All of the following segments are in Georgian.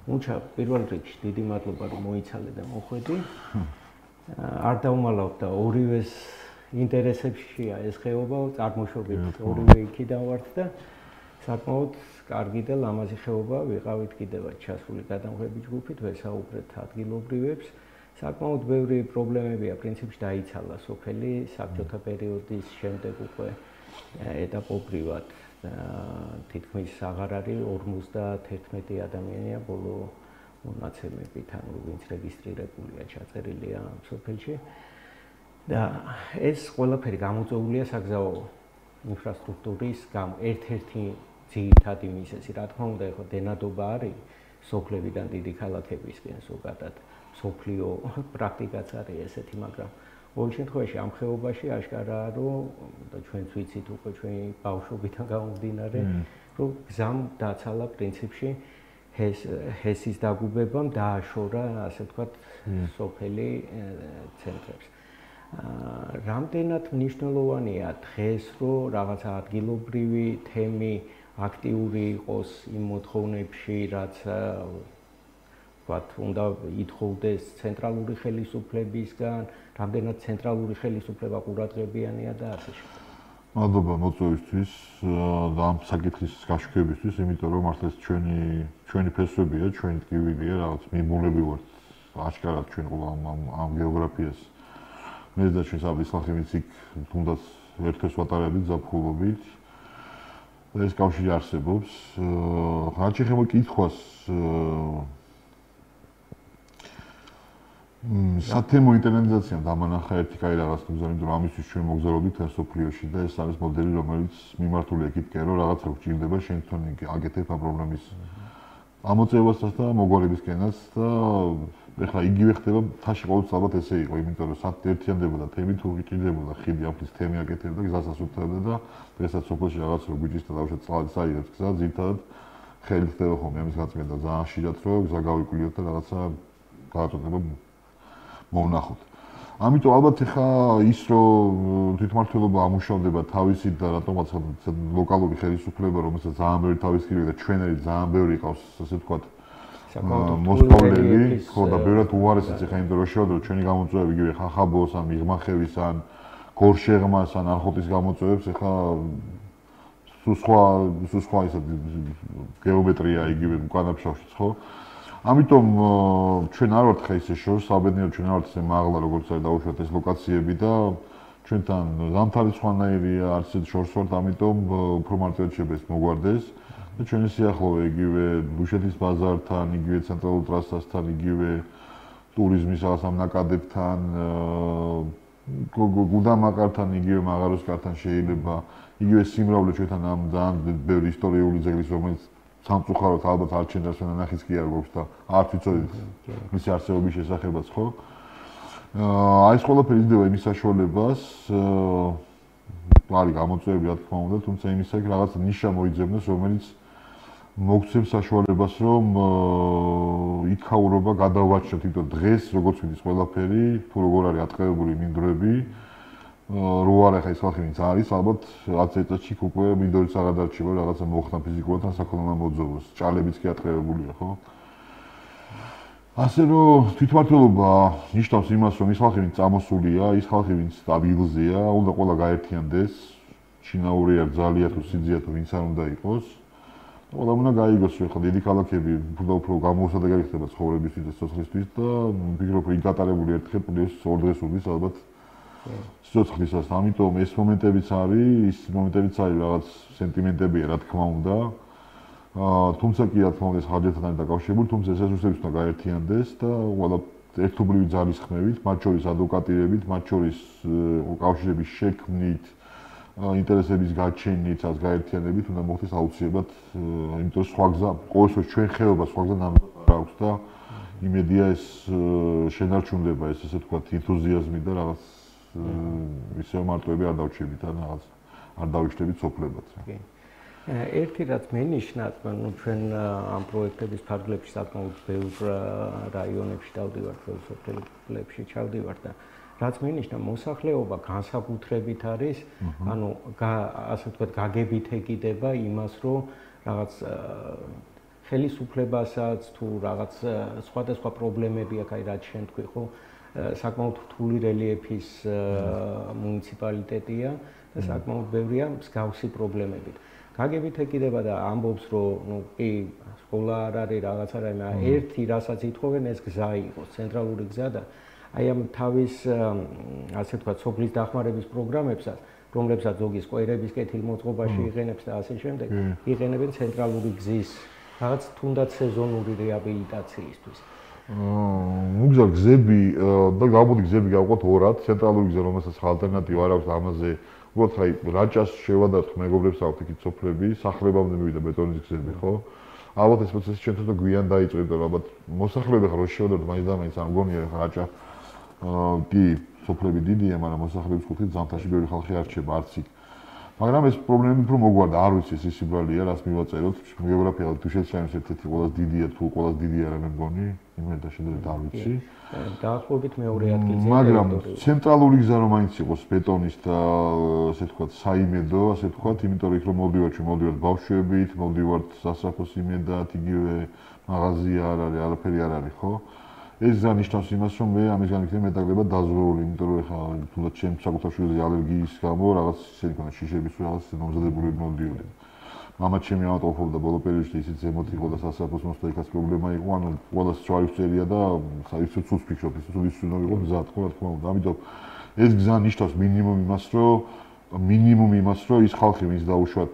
მუჩა პირველ რიგში დიდი მადლობა რომ მოიცალე და მოხვედი. არ დავუმალავ და ორივეს ინტერესებშია ეს ხეობა, წარმოშობით ორივე იქიდან ვართ და საკმაოდ კარგი და ლამაზი ხეობა ვიყავით კიდევაც ჩასული გადამღები ჯგუფით, ვესაუბრეთ ადგილობრივებს. საკმაოდ ბევრი პრობლემებია პრინციპში დაიცალა სოფელი საბჭოთა პერიოდის შემდეგ უკვე ეტაპობრივად თითქმის აღარ არის 51 ადამიანია ბოლო მონაცემებით, ანუ ვინც რეგისტრირებულია, ჩაწერილია სოფელში. და ეს ყველაფერი გამოწვეულია საგზაო ინფრასტრუქტურის გამო. ერთ-ერთი ძირითადი მიზეზი, რა თქმა უნდა, ხო დენადობა არის სოფლებიდან დიდი ქალაქებისკენ ზოგადად. სოფლიო პრაქტიკაც არის ესეთი, მაგრამ ყოველ შემთხვევაში ამ ხეობაში აშკარაა, რომ და ჩვენც ვიცით უკვე ჩვენი ბავშვობიდან გამომდინარე, რომ გზამ დაცალა პრინციპში ჰესის დაგუბებამ დააშორა, ასე ვთქვათ, სოფელი ცენტრებს. რამდენად მნიშვნელოვანია დღეს, რომ რაღაცა ადგილობრივი თემი აქტიური იყოს იმ მოთხოვნებში, რაც ვთქვათ, უნდა ითხოვდეს ცენტრალური ხელისუფლებისგან, რამდენად ცენტრალური ხელისუფლება ყურადღებიანია და ასე შემდეგ. მადლობა მოწვევისთვის და ამ საკითხის გაშუქებისთვის, იმიტომ რომ მართლაც ჩვენი ფესვებია, ჩვენი ტკივილია, რაღაც მიმულები ვართ აშკარად ჩვენ ამ გეოგრაფიას. მე და ჩვენ საბის ხალხიც იქ თუნდაც ერთ-ერთ ვატარებით ზაფხულობით. და ეს კავშირი არსებობს. რაც შეეხება კითხვას სათემო ინტერნეტიზაციამ დამანახა ერთი კაი რაღაც გზა, იმიტომ რომ ამისთვის ჩვენ მოგზაურობთ სოფლიოში და ეს არის მოდელი, რომელიც მიმართულია იქითკენ, რომ რაღაცა გჭირდება შენ თვითონ აკეთებ ამ პრობლემის ამოწევასაც და მოგვარებისკენაც და ეხლა იგივე ხდება თაში ყოველთვის ალბათ ესე იყო, იმიტომ რომ ერთიანდებოდა თემი თუ გჭირდებოდა ხიდი ამის თემი აკეთებდა, გზასაც უთევდა და დღესაც სოფელში რაღაც რო გვიჭირს და დავუშვათ წყალი საერთოდ გზა ძირითადად ხელი ხდება ხოლმე ამის გაწმენდა ძალიან ხშირად რომ გზა გავიკვლიოთ და რაღაცა გააწოდება მოვნახოთ. ამიტომ ალბათ ეხა ის რომ თვითმმართველობა ამუშავდება თავისით და რატომაც ლოკალური ხელისუფლება რომელსაც ძალიან ბევრი თავის კიდე და ჩვენერი ძალიან ბევრი ყავს ასე ვთქვათ მოსწავლეები, ხო და ბევრად უარესიც ეხა იმიტომ რომ შევადრო ჩვენი გამოწვევები იგივე ხახაბოს ან მიღმახევის ან გორშეღმას ან არხოტის გამოწვევებს ეხა სულ სხვა ისე გეომეტრია იგივე უკანაფშავშიც ხო ამიტომ ჩვენ არ ვართ ხა ისე შორს საბედნიეროდ ჩვენ არ ვართ ისე მაღლა როგორც არის დაუშვათ ეს ლოკაციები და ჩვენთან ზამთარი სხვანაირია არც ისე შორს ვართ ამიტომ უფრო მარტივად შეიძლება ეს მოგვარდეს და ჩვენი სიახლოვე იგივე დუშეთის ბაზართან იგივე ცენტრალურ ტრასასთან იგივე ტურიზმის რაღაც ამ ნაკადებთან გუდამაყართან იგივე მაღაროსკართან შეიძლება იგივე სიმრავლე ჩვენთან ამ ძალიან ბევრი ისტორიული ძეგლის რომელიც სამწუხაროდ ალბათ არ ჩენდას ვენახის კი არ გვაქვს და არც ვიცოდით მისი არსებობის შესახებაც ხო აი ეს ყველაფერი იძლევა იმის საშუალებას არის გამოწვევები რა თქმა უნდა თუმცა იმის აქ რაღაც ნიშა მოიძებნოს რომელიც მოგცემს საშუალებას რომ იქაურობა გადავაჭროთ იმიტომ დღეს როგორც ვიცით ყველაფერი თუ როგორ არის ატყევებული მინდვრები რო არა ხა ის ხალხი ვინც არის ალბათ 10 წელიწადში უკვე მინდვრიც აღარ დარჩება რაღაცა მოხდა ფიზიკურად ან საქონელმა მოძოვოს ჭალებიც კი ატყევებულია ხო ასე რომ თვითმმართველობა ნიშნავს იმას რომ ის ხალხი ვინც წამოსულია ის ხალხი ვინც სტაბილზეა უნდა ყველა გაერთიანდეს შინაურია ძალია თუ სიძია თუ ვინც არ უნდა იყოს ყველა უნდა გაიგოს რომ ხა დიდი ქალაქები უფრო გამოუსადეგარი ხდება ცხოვრებისთვის და სოციალისტვის და ვფიქრობ რომ იგატარებული ერთხელ პლუს 2 დღეს უდის ალბათ სიცოცხლისას ამიტომ ეს მომენტებიც არის ის მომენტებიც არის რაღაც სენტიმენტებია რა თქმა უნდა თუმცა კი რა თქმა უნდა ეს ხარჯებთან არის დაკავშირებული თუმცა ეს რესურსებიც უნდა გაერთიანდეს და ყველა ერთობლივი ძალის ხმებით მათ შორის ადვოკატირებით მათ შორის კავშირების შექმნით ინტერესების გაჩენით ას გაერთიანებით უნდა მოხდეს აუცილებლად იმიტომ სხვა გზა ყოველთვის ჩვენ ხეობა სხვა გზა ნამდვილად არ აქვს და იმედია ეს შენარჩუნდება ეს ესე თქვა ენთუზიაზმი და რაღაც ისე მარტოები არ დავჩებით ან რაღაც არ დავიშლებით სოფლებად. კი. ერთი რაც მენიშნათ, ну ჩვენ ამ პროექტების ფარგლებში საკმაოდ ბევრ რაიონებში დავდივართ, ბევრ სოფლებში ჩავდივართ და რაც მენიშნა მოსახლეობა განსაკუთრებით არის, ანუ ასე ვთქვათ, გაგებით ეკიდება იმას, რომ რაღაც ხელისუფლებასაც თუ რაღაც სხვადასხვა პრობლემები აქვს, აი რაც შენ თქვი, ხო? საკმაოდ რთული რელიეფის მუნიციპალიტეტია და საკმაოდ ბევრია მსგავსი პრობლემებით. გაგებით ეკიდება და ამბობს, რომ ნუ კი სკოლა არ არის, რაღაც არ არის, მაგრამ ერთი რასაც ითხოვენ ეს გზა იყოს, ცენტრალური გზა და აი ამ თავის ასე ვთქვათ, სოფლის დახმარების პროგრამებსაც, რომლებსაც ზოგი სკვერების კეთილმოწყობაში იყენებს და ასე შემდეგ, იყენებენ ცენტრალური გზის რაღაც თუნდაც სეზონური რეაბილიტაციისთვის. მუგზარ გზები და გამოდი გზები გავყოთ ორად, ცენტრალური გზა, რომელსაც ალტერნატივა არ აქვს ამაზე. უბრალოდ ხაი რაჭას შევადართ მეგობრებს აქვთ იქით სოფლები, სახლებამდე მივიდა ბეტონის გზები, ხო? ალბათ ეს პროცესი ჩვენთვის და გვიან დაიწყო, იმიტომ რომ ალბათ მოსახლეები ხარ რო შევადართ მაინც და მაინც არ მგონია რა რაჭა კი სოფლები დიდია, მაგრამ მოსახლეობის კუთხით ზამთარში ბევრი ხალხი არ რჩება არც იქ. მაგრამ ეს პრობლემები უფრო მოგვარდა, არ ვიცი ეს სიბრალეა, რას მივაწეროთ. გეოგრაფიულად თუ შეცვალოს ერთ-ერთი ყველაზე დიდია, თუ ყველაზე დიდი არა მე მგონი, იმედ და შედარებით არ ვიცი. დაახლოებით მეორე ადგილზეა. მაგრამ ცენტრალური გზა რომ მაინც იყოს ბეტონის და ასე ვთქვათ, საიმედო, ასე ვთქვათ, იმიტომ რომ იქ რომ მოვდივართ, მოვდივართ ბავშვებით, მოვდივართ სასაფოს იმედად, იგივე მაღაზია არ არის, არაფერი არ არის, ხო? ეს გზა ნიშნავს იმას, რომ მე ამისგან იქნება მეტაგრება დაზრული, იმიტომ რომ ეხლა თუნდაც ჩემ საკუთარ შვილზე ალერგიის გამო რაღაც ისეთი ქონა შიშების რაღაც მომზადებული მოვდიოდნენ. მამა ჩემი ამიტომ ყოფდა ბოლო პერიოდში ისიც ზემოთ იყო და სასაფოს მოსვლა იქაც პრობლემა იყო, ანუ ყველას შევარის წერია და საერთოდ ცუც ფიქრობ, ის თუ ის უნდა იყოს მზად, ხო რა თქმა უნდა. ამიტომ ეს გზა ნიშნავს მინიმუმ იმას, რომ ის ხალხი, ვინც დაუშვათ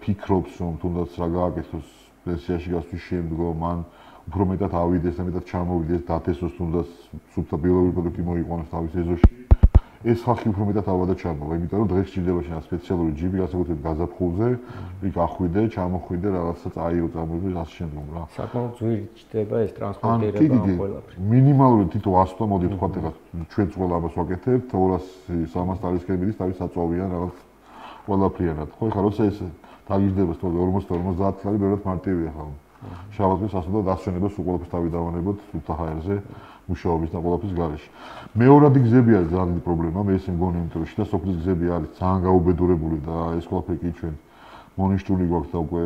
ფიქრობს, რომ თუნდაც რა გააკეთოს პენსიაში გასვლის შემდგომ, ან უფრო მეტად ავიდეს და მეტად ჩამოვიდეს, დათესოს თუნდაც სუფთა ბიოლოგიური პროდუქტი მოიყვანოს თავის ეზოში. ეს ხალხი უფრო მეტად ავადა ჩამოვა, იმიტომ რომ დღეს ჭირდება შენ სპეციალური ჯიპი, განსაკუთრებით გაზაფხულზე, იქ ახვიდე, ჩამოხვიდე, რაღაცა წაიღო, წამოიღო და ასე შემდეგ რა. საკმაოდ ძვირი ჭირდება ეს ტრანსპორტირება ამ ყველაფერი. მინიმალური თითო 100 და მოდი თქვათ ეხლა ჩვენც ყველა ამას ვაკეთებთ, 200-300 ტარისკებით თავის საწვავიან რაღაც ყველაფრიანად. ხო, ეხლა როცა ეს დაგიждდება 40-50 წელი, ბევრად მარტივია ხალხი. შაბათს ასწავლოთ დასვენებას უყურებს თავი დავანებოთ სულთა ჰაერზე მუშაობის და ყველაფრის გარეშე. მეორადი გზები არის ძალიან დიდი პრობლემა, მე ესე მგონი, იმიტომ რომ შიდა სოფლის გზები არის ძალიან გაუბედურებული და ეს ყველაფერი კი ჩვენ მონიშნული გვაქვს და უკვე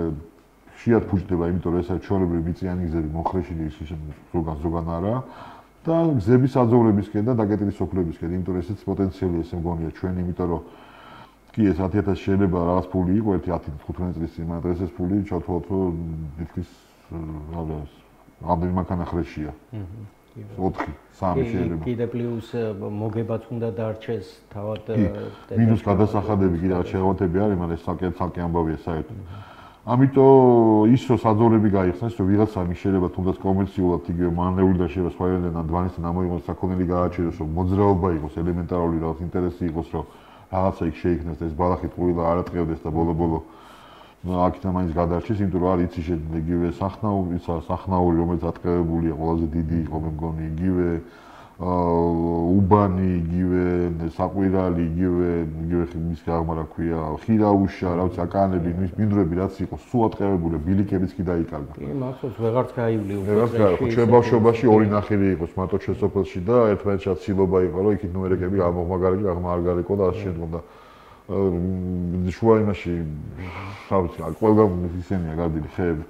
ხშირად ფუჭდება, იმიტომ რომ ეს არის ჩვეულებრივი მიწიანი გზები, მოხრეშილი ის ზოგან არა და გზების საძოვრებისკენ და დაკეტილი სოფლებისკენ, იმიტომ რომ ესეც პოტენციალი ესე მგონია ჩვენ, იმიტომ რომ კი ეს 10.000 შეიძლება რაღაც ფული იყო ერთი 10-15 წლის წინ, მაგრამ დღეს ეს ფული ჩავთვალოთ, რომ თითქმის რამდენი მანქანა ხრეშია. 4-3 შეიძლება. კიდე პლუს მოგებაც უნდა დარჩეს თავად მინუს გადასახადები კიდე შეღავათები არის, მაგრამ ეს საკე ამბავია საერთოდ. ამიტომ ის რომ საძოვრები გაიხსნას, რომ ვიღაცა შეიძლება თუნდაც კომერციულად იგივე მანევრიდან შეიძლება სხვაერდან დვანისთან ამოიღოს საქონელი გააჩეროს, რომ მოძრაობა იყოს, ელემენტარული რაღაც ინტერესი იყოს, რომ რაღაცა იქ შეიქმნას და ეს ბალახი ტყუილა არ ატყევდეს და ბოლო-ბოლო აქეთა მაინც გადარჩეს, იმიტომ რომ არის იცი იგივე სახნაური, რომელიც ატყევებულია, ყველაზე დიდი იყო მე მგონი, იგივე უბანი, იგივე საყვირალი, იგივე მის გაღმა რა ქვია, ხირაუშა, რა ვიცი, აკანები, მის მინდვრები რაც იყო, სულ ატყევებულია, ბილიკებიც კი დაიკარგა. კი, მართლაც ვეღარც გაივლი უკვე. ვეღარც გაივლი. ჩვენ ბავშვობაში ორი ნახევარი იყო სმარტოჩეს სოფელში და ერთმანეთს ცილობა იყო, რომ იქით ნუმერები აღმოღმაგარი, აღმა არ გარიყო და ასე შემდეგ და შუა იმაში რა ვიცი, ყველგან ისენია გარდილი ხეები.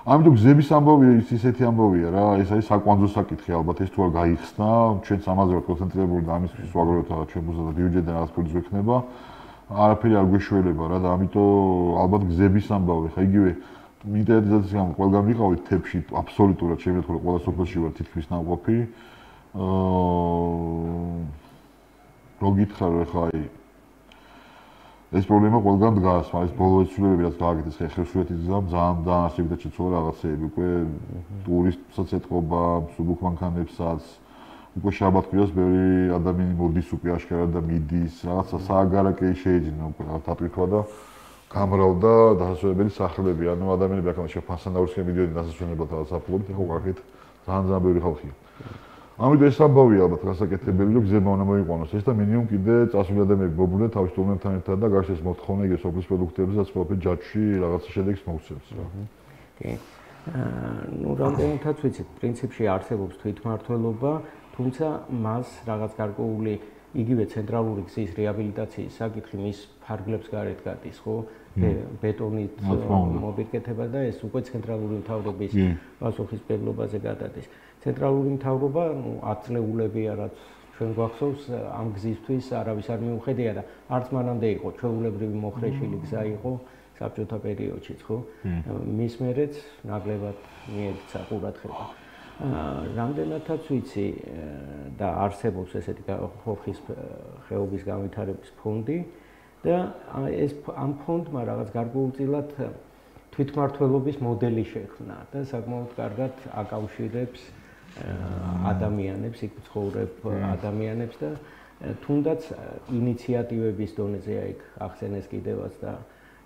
ამიტომ გზების ამბავი ისეთი ამბავია რა, ეს არის საკვანძო საკითხი ალბათ, ეს თუ არ გაიხსნა, ჩვენც ამაზე ვართ კონცენტრირებული და ამისთვის ვაგროვებთ რაღაც ჩვენ მუზა და დივიჯენდა რაღაც ფულის ვექნება. არაფერი არ გვეშველება რა და ამიტომ ალბათ გზების ამბავი, ხა იგივე ინტერნეტიზაციის გამო ყველგან ვიყავით თებში, აბსოლუტურად შემიძლია ყველა სოფელში ვარ თითქმის ნაყოფი. რო გითხრა რომ ხა აი ეს პრობლემა ყველგან დგას, მაგრამ ეს ბოლო ცვლილებები რაც გააკეთეს ხეხრსურეთის გზამ ძალიან არსებითად შეცვალა რაღაცეები, უკვე ტურისტებსაც ეთყობა, მსუბუქ მანქანებსაც, უკვე შაბათ-კვირას ბევრი ადამიანი მოდის უკვე აშკარად და მიდის, რაღაცა სააგარაკე შეეძინა უკვე დატვირთვა და გამრავდა დასასვენებელი სახლები, ანუ ადამიანები აქ შეფასანაურისკენ მიდიოდნენ დასასვენებლად რაღაც აფულობით, ეხლა ვაკეთ ძალიან ბევრი ხალხია. ამიტომ ეს ამბავია ალბათ გასაკეთებელი, რომ გზება უნდა მოიყვანოს ეს და მინიმუმ კიდე წასული ადამიანები მობუდნენ თავის ტურნებთან ერთად და გარშეს მოთხოვნა იგივე სოფლის პროდუქტებსაც ყველაფერი ჯაჭვში რაღაცა შედეგს მოგცემს რა. კი. ნუ რამდენითაც ვიცით, პრინციპში არსებობს თვითმმართველობა, თუმცა მას რაღაც გარკვეული იგივე ცენტრალური გზის რეაბილიტაციის საკითხი მის ფარგლებს გარეთ გადის, ხო? ბეტონით მოპირკეთება და ეს უკვე ცენტრალური მთავრობის პასუხისმგებლობაზე გადადის. ცენტრალური მთავრობა, 10 წლეულებია, რაც ჩვენ გვახსოვს, ამ გზისთვის არავის არ მიუხედია და არც მანამდე იყო ჩვეულებრივი მოხრეშილი გზა იყო საბჭოთა პერიოდშიც, ხო? მის მერეც ნაკლებად მიექცა ყურადღება. რამდენადაც ვიცი და არსებობს ესეთი ხოხის ხეობის განვითარების ფონდი და ეს ამ ფონდმა რაღაც გარკვეულწილად თვითმმართველობის მოდელი შექმნა და საკმაოდ კარგად აკავშირებს ადამიანებს, იქ ცხოვრებ ადამიანებს და თუნდაც ინიციატივების დონეზე იქ ახსენეს კიდევაც და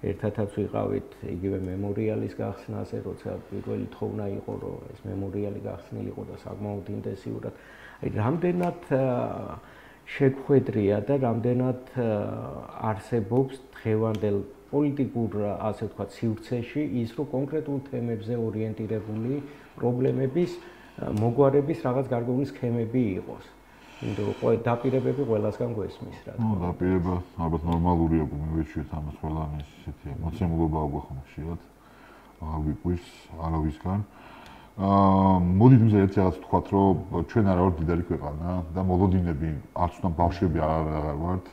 ერთადაც ვიყავით იგივე მემორიალის გახსნაზე, როცა პირველი თხოვნა იყო, რომ ეს მემორიალი გახსნილიყო და საკმაოდ ინტენსიურად. აი, რამდენად შეგვხედრია და რამდენად არსებობს დღევანდელ პოლიტიკურ, ასე ვთქვათ, სივრცეში ის, რომ კონკრეტულ თემებზე ორიენტირებული პრობლემების მოგვარების რაღაც გარკვეული სქემები იყოს. იმიტომ რომ დაპირებები ყველასგან გვესმის რა. ნუ დაპირება ალბათ ნორმალურია, მივეჩვიეთ ამას ყველანი ისეთი ემოციურობა გვაქვს ხშირად. ვიყვირს არავისგან. მოდით იმაზე ერთი რაღაც ვთქვათ, რომ ჩვენ არა ვართ დიდარი ქვეყანა და მოლოდინები არც უნდა ბავშვები არ ვართ.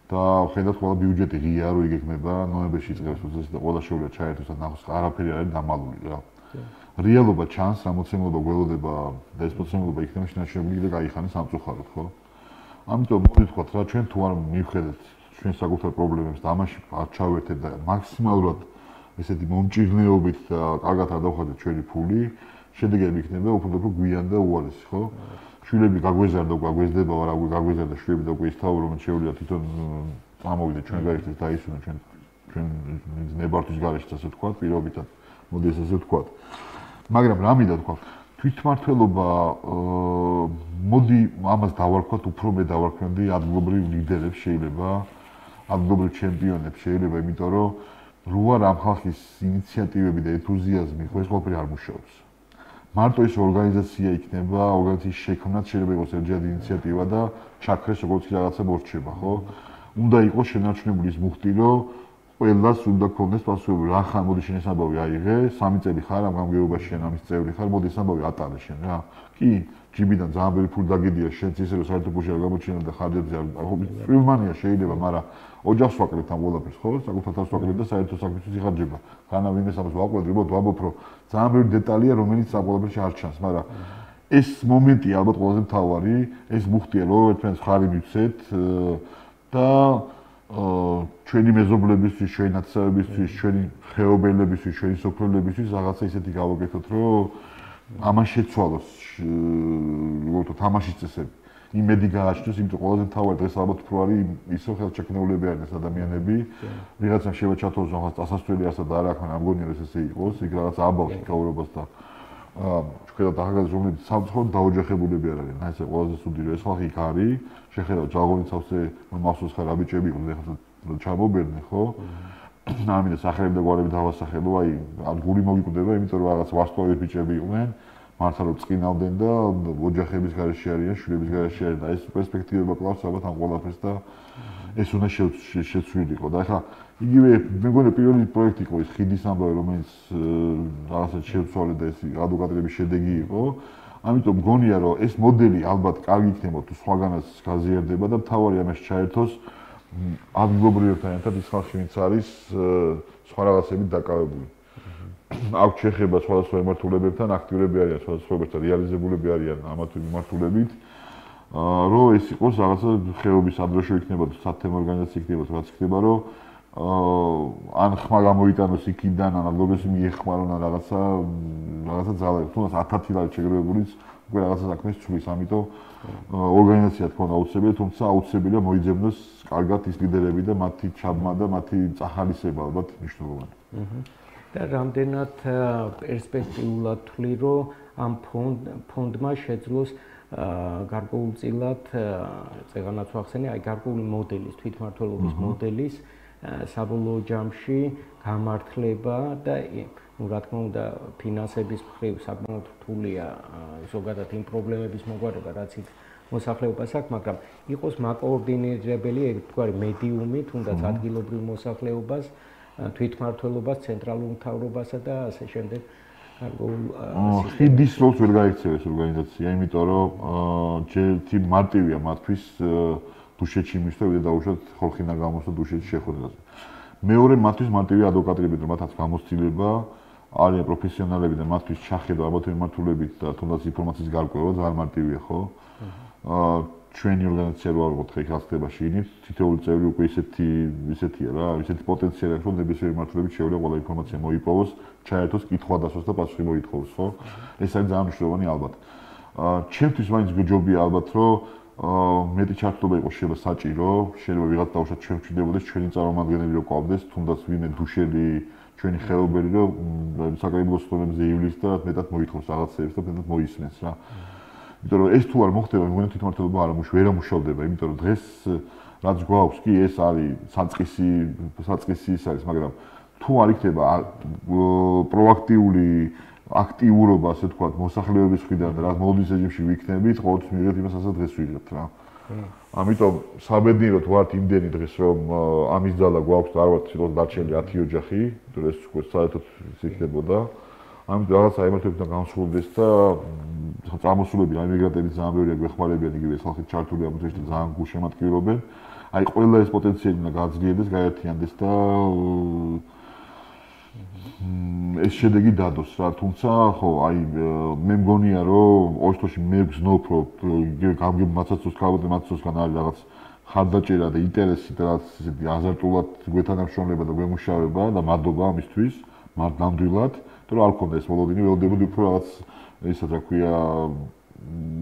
და ხედავთ ყველა ბიუჯეტი ღია რო იგეგმება ნოემბერში იწყებს პროცესი და ყველა შეუძლია ჩაერთოს და ნახოს არაფერი არ არის დამალული რა. რეალობა ჩანს, ამოცემულობა გველოდება და ეს მოცემულობა იქნება შინაარსობრივი და გაიხანის სამწუხაროდ, ხო? ამიტომ მოდი ვთქვათ რა, ჩვენ თუ არ მივხედეთ ჩვენ საკუთარ პრობლემებს და ამაში არ ჩავერთეთ და მაქსიმალურად ესეთი მომჭირნეობით და კარგად არ დავხატეთ ჩვენი ფული, შედეგები იქნება უფრო გვიან და უარესი, ხო? შვილები გაგვეზარდა, გაგვეზდება, არა გაგვეზარდა შვილები და უკვე ისთავო რომ შეუძლია თვითონ წამოვიდა ჩვენ გაიხდეს დაისუნა ჩვენ ნებართვის გარეშე ასე ვთქვათ, პირობითად მოდი ესე ვთქვათ. მაგრამ რა მინდა თქვა, თვითმმართველობა მოდი ამას დავარქვათ, უფრო მე დავარქვენდი ადგილობრივ ლიდერებს შეიძლება, ადგილობრივ ჩემპიონებს შეიძლება, იმიტომ რომ რო არ ამ ხალხის ინიციატივები და ენთუზიაზმი ხო ეს ყველაფერი არ მუშაობს. მარტო ის ორგანიზაცია იქნება, ორგანიზაციის შექმნაც შეიძლება იყოს ერთჯერადი ინიციატივა და ჩაქრეს როგორც კი რაღაცა მორჩება, ხო? უნდა იყოს შენარჩუნებული ის მუხტი, რომ ყველას უნდა ქონდეს პასუხები, რა ხარ, მოდი შენ ეს ამბავი აიღე, 3 წელი ხარ ამ გამგეობაში შენ ამის წევრი ხარ, მოდი ეს ამბავი ატარე შენ რა. კი, ჯიბიდან ძალიან ბევრი ფული დაგედია შენც ისე რომ საერთო ფულში არ გამოჩინა და ხარჯებზე არ პრიმანია შეიძლება, მაგრამ ოჯახს ვაკლებთ ამ ყველაფერს, ხო? საკუთარ თავს ვაკლებთ და საერთო საქმისთვის იხარჯება. განა ვინმეს ამას ვაკვედრებოთ, ვამბობ, რომ ძალიან ბევრი დეტალია, რომელიც ამ ყველაფერში არ ჩანს, მაგრამ ეს მომენტია ალბათ ყველაზე მთავარი, ეს მუხტია, რომ ერთმანეთს ხარი მივცეთ და ჩვენი მეზობლებისთვის, ჩვენი ნაცნობებისთვის, ჩვენი ხეობელებისთვის, ჩვენი სოფლებისთვის რაღაცა ისეთი გავაკეთოთ, რომ ამან შეცვალოს როგორ თამაშის წესები. იმედი გააჩნდეს, იმიტომ ყველაზე მთავარი დღეს ალბათ უფრო არის ისო ხელჩექმნელები არიან ეს ადამიანები. ვიღაცამ შევა ჩათვალოს რაღაც წასასვლელი ასა და არა ხან ამგონია რომ ესე იყოს, იქ რაღაც აბავში გაურობას და შეხედავთ ახალგაზრდებს, რომლებიც სამწუხაროდ დაოჯახებულები არ არიან. აი ეს ყველაზე სუდი რომ ეს ხალხი იქ არის. შეხედავთ ჯალღონის სავსე მამასოს ხარ აბიჭები იყვნენ ეხლა ჩამობერდნენ, ხო? ამინდა სახელები და გვარები დავასახელო, აი გული მოგიკვდება, იმიტომ რომ რაღაც ვარსკვლავების ბიჭები იყვნენ. მართლა რომ წინავდნენ და ოჯახების გარეშე არიან, შვილების გარეშე არიან და ეს პერსპექტივება კლავს ალბათ ამ ყველაფერს და ეს უნდა შეცვლილიყო. და ეხლა იგივე მე მგონი პირველი პროექტი იყო ის ხიდის ამბავი, რომელიც რაღაცა შეცვალე და ეს ადვოკატების შედეგი იყო. ამიტომ მგონია რომ ეს მოდელი ალბათ კარგი იქნება თუ სხვაგანაც გაზიარდება და მთავარი ამაში ჩაერთოს ადგილობრივებთან ერთად ის ხალხი ვინც არის სხვა რაღაცებით დაკავებული. აქვს შეხება სხვადასხვა მიმართულებებთან, აქტიურები არიან სხვადასხვა რეალიზებულები არიან ამათ მიმართულებით. რომ ეს იყოს რაღაცა ხეობის ადროშო იქნება თუ სათემო ორგანიზაცია იქნება თუ რაც იქნება რომ ან ხმა გამოიტანოს იქიდან ან აგლობეს მიეხმარონ ან რაღაცა ძალები თუნდაც 10 ლარი შეგროვებულიც უკვე რაღაცა საქმეს ცვლის, ამიტომ ორგანიზაცია თქო აუცილებელია, თუმცა აუცილებელია მოიძებნოს კარგად ის ლიდერები და მათი ჩაბმა და მათი წახალისება ალბათ მნიშვნელოვანი. და რამდენად პერსპექტიულად თვლი, რომ ამ ფონდმა შეძლოს გარკვეულწილად წეგანაც ვახსენე, აი გარკვეული მოდელის, თვითმმართველობის მოდელის საბოლოო ჯამში გამართლება და ну რა თქმა უნდა ფინანსების მხრივ საკმაოდ რთულია ზოგადად იმ პრობლემების მოგვარება, რაც იქ მოსახლეობას აქვს, მაგრამ იყოს მაკოორდინირებელი, თქვა მედიუმი, თუნდაც ადგილობრივ მოსახლეობას, თვითმმართველობას, ცენტრალურ მთავრობასა და ასე შემდეგ. ხიდის როლს ვერ გაიქცევ ეს ორგანიზაცია, იმიტომ რომ ერთი მარტივია მათთვის დუშეთში მისვლა, ვიდრე დაუშვათ ხორხინა გამოსვა დუშეთში შეხვედრაზე. მეორე მათთვის მარტივია ადვოკატები, რომ მათაც გამოცდილება არიან პროფესიონალები და მათთვის ჩახედვა ალბათ მიმართულებით და თუნდაც ინფორმაციის გარკვევა ძალიან მარტივია, ხო? ჩვენი ორგანიზაცია რო არ ვიყოთ ხე ხალხდება შეინით, თითოეული წევრი უკვე ისეთია რა, ისეთი პოტენციალი აქვს, რომ ნებისმიერი მიმართულებით შეუძლია ყველა ინფორმაცია მოიპოვოს, ჩაერთოს, კითხვა დასვას და პასუხი მოითხოვოს, ხო? ეს არის ძალიან მნიშვნელოვანი ალბათ. ჩემთვის მაინც გეჯობია ალბათ, რომ მეტი ჩართულობა იყოს შეიძლება საჭირო, შეიძლება ვიღაც დავუშვათ ჩვენ ვჩნდებოდეს ჩვენი წარმომადგენლები რო ყავდეს, თუნდაც ვინმე დუშელი ჩვენი ხეობელი რომ საკრებულო სხდომებზე ივლის და მეტად მოითხოვს რაღაცეებს და მეტად მოისმენს რა. იმიტომ რომ ეს თუ არ მოხდება, მეგონა თვითმმართველობა ვერ ამუშავდება, იმიტომ რომ დღეს რაც გვაქვს კი ეს არის საწყისი ის არის, მაგრამ თუ არ იქნება პროაქტიული აქტიურობა, ასე ვთქვათ, მოსახლეობის მხრიდან და რა მოლოდინის რეჟიმში ვიქნებით, ყოველთვის მივიღეთ იმას, რასაც დღეს ვიღებთ რა. ამიტომ საბედნიეროდ ვართ იმდენი დღეს, რომ ამის ძალა გვაქვს და არ ვართ ცოტა დარჩენილი 10 ოჯახი, იმიტომ ეს უკვე საერთოდ იქნებოდა. ამიტომ რაღაცა ემართებიდან განსხვავდეს და წარმოსულები რა იმიგრანტები ძალიან ბევრია გვეხმარებიან იგივე ხალხი ჩართული ამ პროცესში ძალიან გულშემატკივრობენ. აი ყველა ეს პოტენციალი უნდა გააძლიერდეს, გაერთიანდეს და ეს შედეგი დადოს რა, თუმცა ხო, აი მე მგონია რომ ოშტოში მე გზნობ რომ გამგებ მაცაცოს კავოდე მაცაცოსგან არის რაღაც ხარდაჭერა და ინტერესი და რაღაც ისეთი აზარტულად გვეთანამშრომლება და გვემუშავება და მადლობა ამისთვის, ნამდვილად, რომ არ ქონდა ეს მოლოდინი, ველოდებოდი უფრო რაღაც ისაც რა ქვია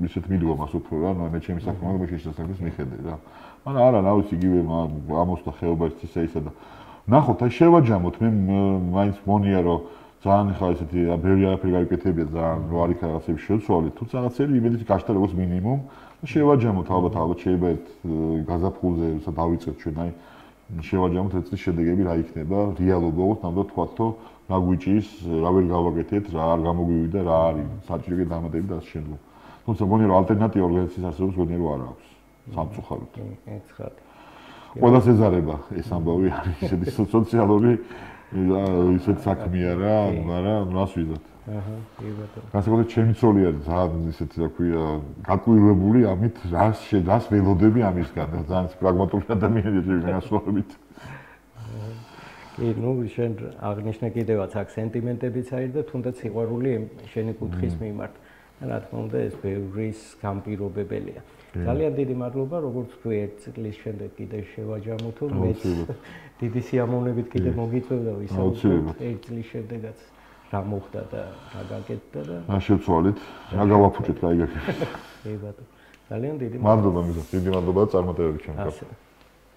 ისეთ მიდგომას უფრო რა, მე ჩემი საქმე მაგ შეშესახების მიხედე რა. მაგრამ არა, რა ვიცი, იგივე ამოსდა ხეობაში ისა და ნახოთ, აი შევაჯამოთ, მე მაინც მონია რომ ძალიან ხა ესეთი ბევრი არაფერი გაიკეთებია ძალიან რო არის რაღაცები შეცვალეთ, თუმცა რაღაცები იმედით გაჩნდა როგორც მინიმუმ და შევაჯამოთ ალბათ შეიძლება ერთ გაზაფხულზე ვსა დავიწყეთ ჩვენ აი შევაჯამოთ ეს შედეგები რა იქნება, რეალობა უყოთ, ნამდვილად თქვათ რომ რა გვიჭირს, რა ვერ გავაკეთეთ, რა არ გამოგვივიდა, რა არის საჭირო დამატებით და ასე შემდეგ. თუმცა მგონია რომ ალტერნატივა ორგანიზაციის არსებობს მგონია რომ არ აქვს სამწუხაროდ. ეცხრად. ყველას ეზარება ეს ამბავი არის ისეთი სოციალური ისეთი საქმეა რა, მაგრამ რას ვიზოთ. კი ბატონო. განსაკუთრებით ჩემი ცოლი არის ძალიან ისეთი რა ქვია, გაკვირვებული ამით, რას ველოდები ამისგან, ძალიან პრაგმატული ადამიანია ჩემი განსხვავებით. კი, ნუ შენ აღნიშნე კიდევაც აქ სენტიმენტებიც არის და თუნდაც სიყვარული შენი კუთხის მიმართ. რა თქმა უნდა, ეს ბევრის განპირობებელია. ძალიან დიდი მადლობა, როგორც თქვი, ერთ წლის შემდეგ კიდე შევაჯამოთ, მეც დიდი სიამოვნებით კიდე მოგიწევ და ვისაუბროთ ერთ წლის შემდეგაც რა მოხდა და რა გაკეთდა და რა შევცვალეთ, რა გავაფუჭეთ, რა იგივე. კი ბატონო. ძალიან დიდი მადლობა მიზა, დიდი მადლობა წარმატებები ჩემს.